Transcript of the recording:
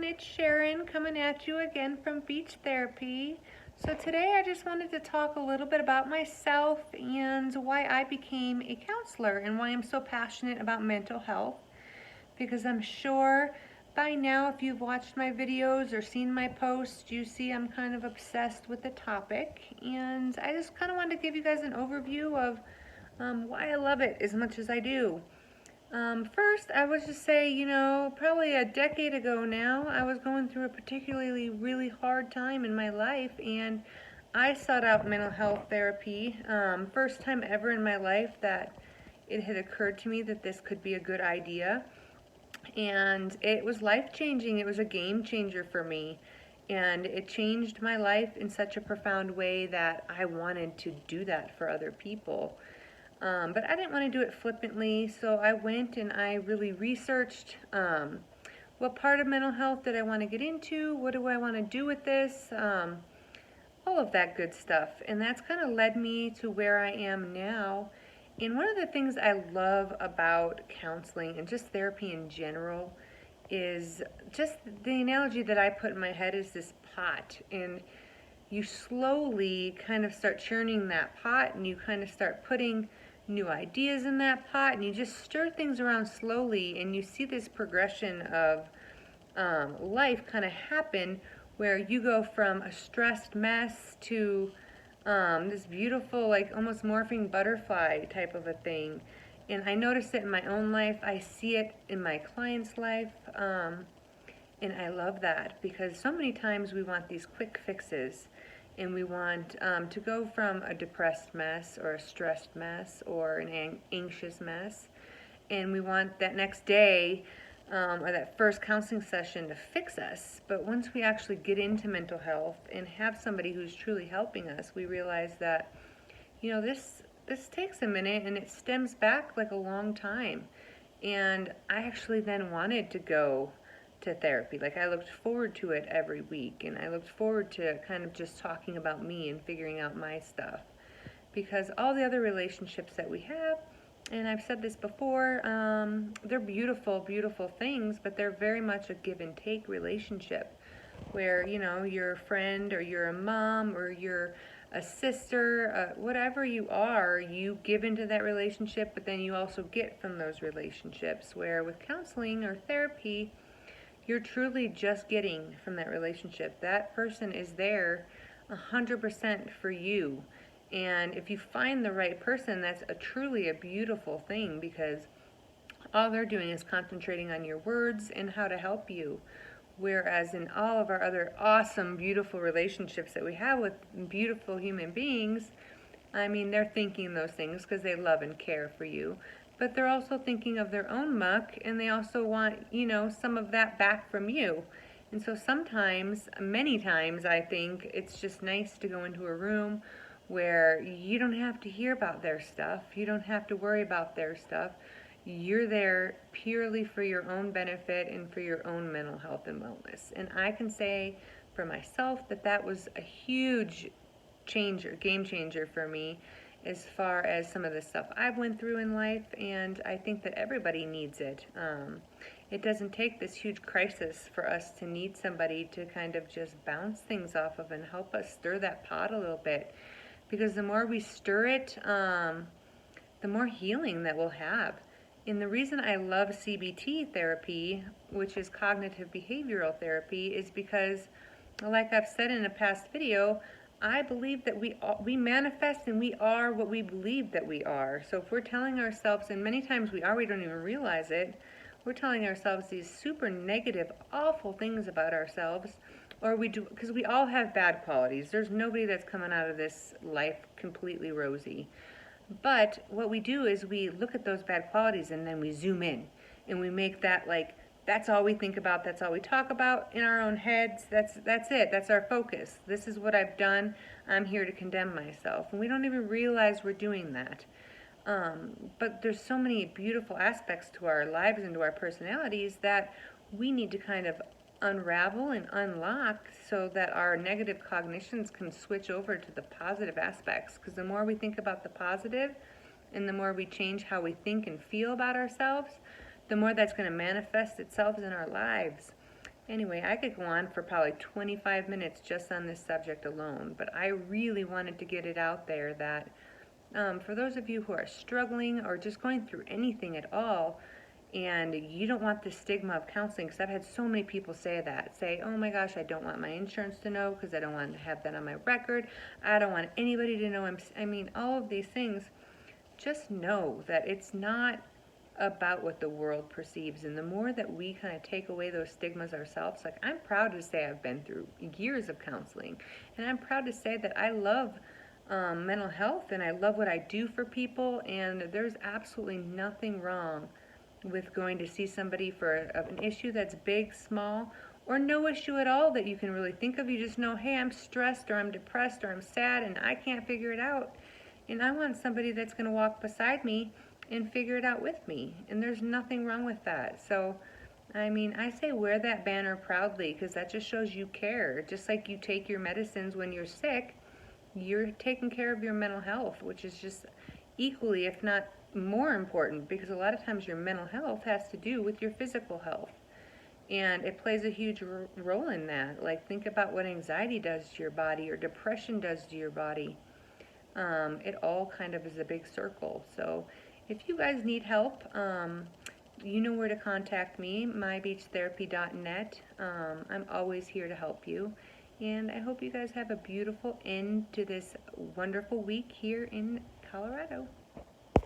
it's Sharon coming at you again from Beach Therapy. So today I just wanted to talk a little bit about myself and why I became a counselor and why I'm so passionate about mental health. Because I'm sure by now, if you've watched my videos or seen my posts, you see I'm kind of obsessed with the topic. And I just kind of wanted to give you guys an overview of why I love it as much as I do. First, I would just say, probably a decade ago now, I was going through a particularly really hard time in my life, and I sought out mental health therapy. First time ever in my life that it had occurred to me that this could be a good idea, and it was life-changing. It was a game changer for me, and it changed my life in such a profound way that I wanted to do that for other people. But I didn't want to do it flippantly, so I went and I really researched what part of mental health did I want to get into, what do I want to do with this, all of that good stuff. And that's kind of led me to where I am now. And one of the things I love about counseling and just therapy in general is just the analogy that I put in my head is this pot. And you slowly kind of start churning that pot, and you kind of start putting new ideas in that pot, and you just stir things around slowly, and you see this progression of life kind of happen where you go from a stressed mess to this beautiful, like almost morphing butterfly type of a thing. And I notice it in my own life. I see it in my clients' life. And I love that because so many times we want these quick fixes, and we want to go from a depressed mess or a stressed mess or an anxious mess, and we want that next day or that first counseling session to fix us. But once we actually get into mental health and have somebody who's truly helping us, we realize that, this takes a minute, and it stems back like a long time. And I actually then wanted to go to therapy. Like, I looked forward to it every week, and I looked forward to kind of just talking about me and figuring out my stuff. Because all the other relationships that we have, and I've said this before, they're beautiful, beautiful things, but they're very much a give and take relationship where, you're a friend or you're a mom or you're a sister, whatever you are, you give into that relationship, but then you also get from those relationships. Where with counseling or therapy, you're truly just getting from that relationship. That person is there 100% for you. And if you find the right person, that's truly a beautiful thing, because all they're doing is concentrating on your words and how to help you. Whereas in all of our other awesome, beautiful relationships that we have with beautiful human beings, they're thinking those things because they love and care for you. But they're also thinking of their own muck, and they also want, some of that back from you. And so sometimes, many times, I think it's just nice to go into a room where you don't have to hear about their stuff. You don't have to worry about their stuff. You're there purely for your own benefit and for your own mental health and wellness. And I can say for myself that that was a huge game changer for me as far as some of the stuff I've went through in life, and I think that everybody needs it. It doesn't take this huge crisis for us to need somebody to kind of just bounce things off of and help us stir that pot a little bit, because the more we stir it, the more healing that we'll have. And the reason I love CBT therapy, which is cognitive behavioral therapy, is because, like I've said in a past video, I believe that we manifest and we are what we believe that we are. So if we're telling ourselves, and many times we don't even realize it, we're telling ourselves these super negative, awful things about ourselves, or we do, because we all have bad qualities. There's nobody that's coming out of this life completely rosy. But what we do is we look at those bad qualities, and then we zoom in, and we make that that's all we think about, that's all we talk about in our own heads. That's it. That's our focus. This is what I've done. I'm here to condemn myself. And we don't even realize we're doing that. But there's so many beautiful aspects to our lives and to our personalities that we need to kind of unravel and unlock so that our negative cognitions can switch over to the positive aspects. Because the more we think about the positive and the more we change how we think and feel about ourselves, the more that's going to manifest itself in our lives. Anyway, I could go on for probably 25 minutes just on this subject alone, but I really wanted to get it out there that for those of you who are struggling or just going through anything at all, and you don't want the stigma of counseling, because I've had so many people say, oh my gosh, I don't want my insurance to know because I don't want to have that on my record. I don't want anybody to know I mean, all of these things. Just know that it's not about what the world perceives, and the more that we kind of take away those stigmas ourselves, like I'm proud to say I've been through years of counseling, and I'm proud to say that I love mental health and I love what I do for people, and there's absolutely nothing wrong with going to see somebody for an issue that's big, small, or no issue at all that you can really think of. You just know, hey, I'm stressed or I'm depressed or I'm sad and I can't figure it out, and I want somebody that's going to walk beside me and figure it out with me, and there's nothing wrong with that. So I mean, I say wear that banner proudly, because that just shows you care. Just like you take your medicines when you're sick, you're taking care of your mental health, which is just equally, if not more important, because a lot of times your mental health has to do with your physical health, and it plays a huge role in that. Like, think about what anxiety does to your body or depression does to your body. It all kind of is a big circle. So if you guys need help, you know where to contact me, mybeachtherapy.net. I'm always here to help you. And I hope you guys have a beautiful end to this wonderful week here in Colorado.